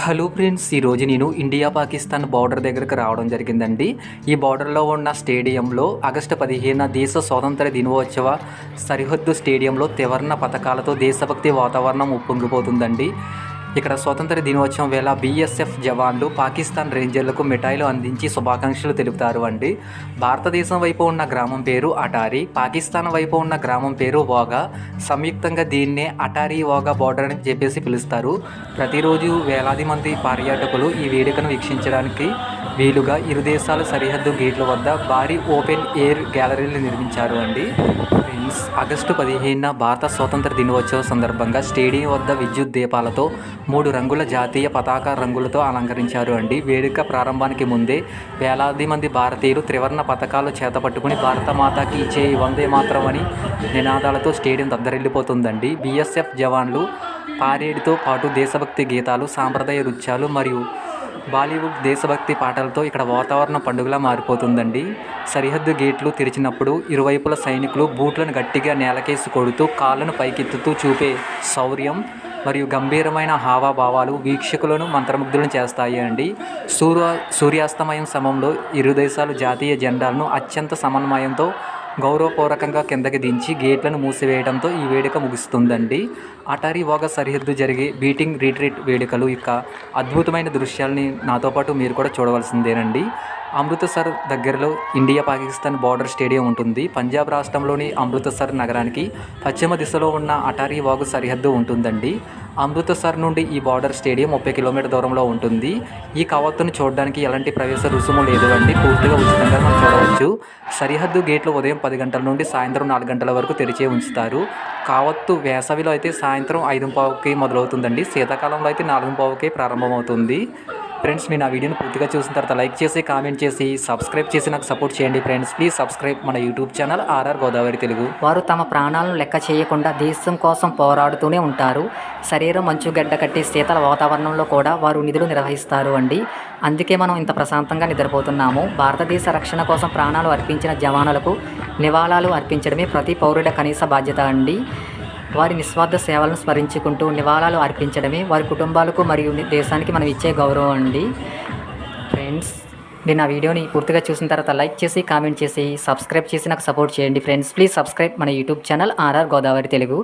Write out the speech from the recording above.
Hello friends, ఈరోజు నేను India Pakistan border దగ్గరకు రావడం జరిగిందండి. ఈ బార్డర్లో ఉన్న స్టేడియంలో ఆగస్టు 15 దేశ స్వాతంత్ర దినోత్సవ సరిహద్దు స్టేడియంలో త్రివర్ణ పతాకాలతో దేశభక్తి వాతావరణం ఉప్పొంగిపోతుందండి. ఇక్కడ స్వాతంత్ర దినోత్సవం వేళ బీఎస్ఎఫ్ జవాన్లు పాకిస్తాన్ రేంజర్లకు మిఠాయిలు అందించి శుభాకాంక్షలు తెలుపుతారు అండి. భారతదేశం వైపు ఉన్న గ్రామం పేరు అటారీ, పాకిస్తాన్ వైపు ఉన్న గ్రామం పేరు వాగా. సంయుక్తంగా దీన్నే అటారీ వాగా బార్డర్ అని చెప్పేసి పిలుస్తారు. ప్రతిరోజు వేలాది మంది పర్యాటకులు ఈ వేడుకను వీక్షించడానికి వీలుగా ఇరు దేశాల సరిహద్దు గేట్ల వద్ద భారీ ఓపెన్ ఎయిర్ గ్యాలరీలు నిర్మించారు అండి. ఫ్రెండ్స్, ఆగస్టు 15 భారత స్వాతంత్ర దినోత్సవం సందర్భంగా స్టేడియం వద్ద విద్యుత్ దీపాలతో 3 రంగుల జాతీయ పతాక రంగులతో అలంకరించారు అండి. వేడుక ప్రారంభానికి ముందే వేలాది మంది భారతీయులు త్రివర్ణ పతాకాలు చేతపట్టుకుని భారత మాతాకి ఇచ్చే వందే మాతరం అని నినాదాలతో స్టేడియం దద్దరిల్లిపోతుందండి. బీఎస్ఎఫ్ జవాన్లు పారేడ్తో పాటు దేశభక్తి గీతాలు, సాంప్రదాయ నృత్యాలు మరియు బాలీవుడ్ దేశభక్తి పాటలతో ఇక్కడ వాతావరణం పండుగలా మారిపోతుందండి. సరిహద్దు గేట్లు తెరిచినప్పుడు ఇరువైపుల సైనికులు బూట్లను గట్టిగా నేలకేసి కొడుతూ కాళ్ళను పైకెత్తుతూ చూపే శౌర్యం మరియు గంభీరమైన హావభావాలు వీక్షకులను మంత్రముగ్ధులను చేస్తాయి అండి. సూర్యాస్తమయం సమయంలో ఇరు దేశాలు జాతీయ జెండాలను అత్యంత సమన్వయంతో గౌరవపూర్వకంగా కిందకి దించి గేట్లను మూసివేయడంతో ఈ వేడుక ముగుస్తుందండి. అటారీ వాగా సరిహద్దు జరిగే బీటింగ్ రిట్రీట్ వేడుకలు యొక్క అద్భుతమైన దృశ్యాలని నాతో పాటు మీరు కూడా చూడవలసిందేనండి. అమృత్సర్ దగ్గరలో ఇండియా పాకిస్తాన్ బార్డర్ స్టేడియం ఉంటుంది. పంజాబ్ రాష్ట్రంలోని అమృత్సర్ నగరానికి పశ్చిమ దిశలో ఉన్న అటారీ వాగు సరిహద్దు ఉంటుందండి. అమృత్సర్ నుండి ఈ బార్డర్ స్టేడియం 30 కిలోమీటర్ దూరంలో ఉంటుంది. ఈ కవాతును చూడడానికి ఎలాంటి ప్రవేశ రుసుము లేదు అండి, పూర్తిగా ఉచితంగా మనం చూడవచ్చు. సరిహద్దు గేట్లు ఉదయం 10 గంటల నుండి సాయంత్రం 4 గంటల వరకు తెరిచే ఉంచుతారు. కావత్తు వేసవిలో అయితే సాయంత్రం 5:15కి మొదలవుతుందండి. శీతాకాలంలో అయితే 4:15కి ప్రారంభమవుతుంది. ఫ్రెండ్స్, మీరు నా వీడియోని పూర్తిగా చూసిన తర్వాత లైక్ చేసి, కామెంట్ చేసి, సబ్స్క్రైబ్ చేసి నాకు సపోర్ట్ చేయండి ఫ్రెండ్స్. ప్లీజ్ సబ్స్క్రైబ్ మన YouTube channel R R Godavari Telugu. వారు తమ ప్రాణాలను లెక్క చేయకుండా దేశం కోసం పోరాడుతూనే ఉంటారు. శరీరం మంచుగడ్డ కట్టి శీతల వాతావరణంలో కూడా వారు విధులు నిర్వహిస్తారు అండి. అందుకే మనం ఇంత ప్రశాంతంగా నిద్రపోతున్నాము. భారతదేశ రక్షణ కోసం ప్రాణాలు అర్పించిన జవానులకు నివాళాలు అర్పించడమే ప్రతి పౌరుడి కనీస బాధ్యత అండి. వారి నిస్వార్థ సేవలను స్మరించుకుంటూ నివాళాలు అర్పించడమే వారి కుటుంబాలకు మరియు దేశానికి మనం ఇచ్చే గౌరవం అండి. ఫ్రెండ్స్, నేను నా వీడియోని పూర్తిగా చూసిన తర్వాత లైక్ చేసి, కామెంట్ చేసి, సబ్స్క్రైబ్ చేసి నాకు సపోర్ట్ చేయండి ఫ్రెండ్స్. ప్లీజ్ సబ్స్క్రైబ్ మన YouTube channel R R Godavari Telugu.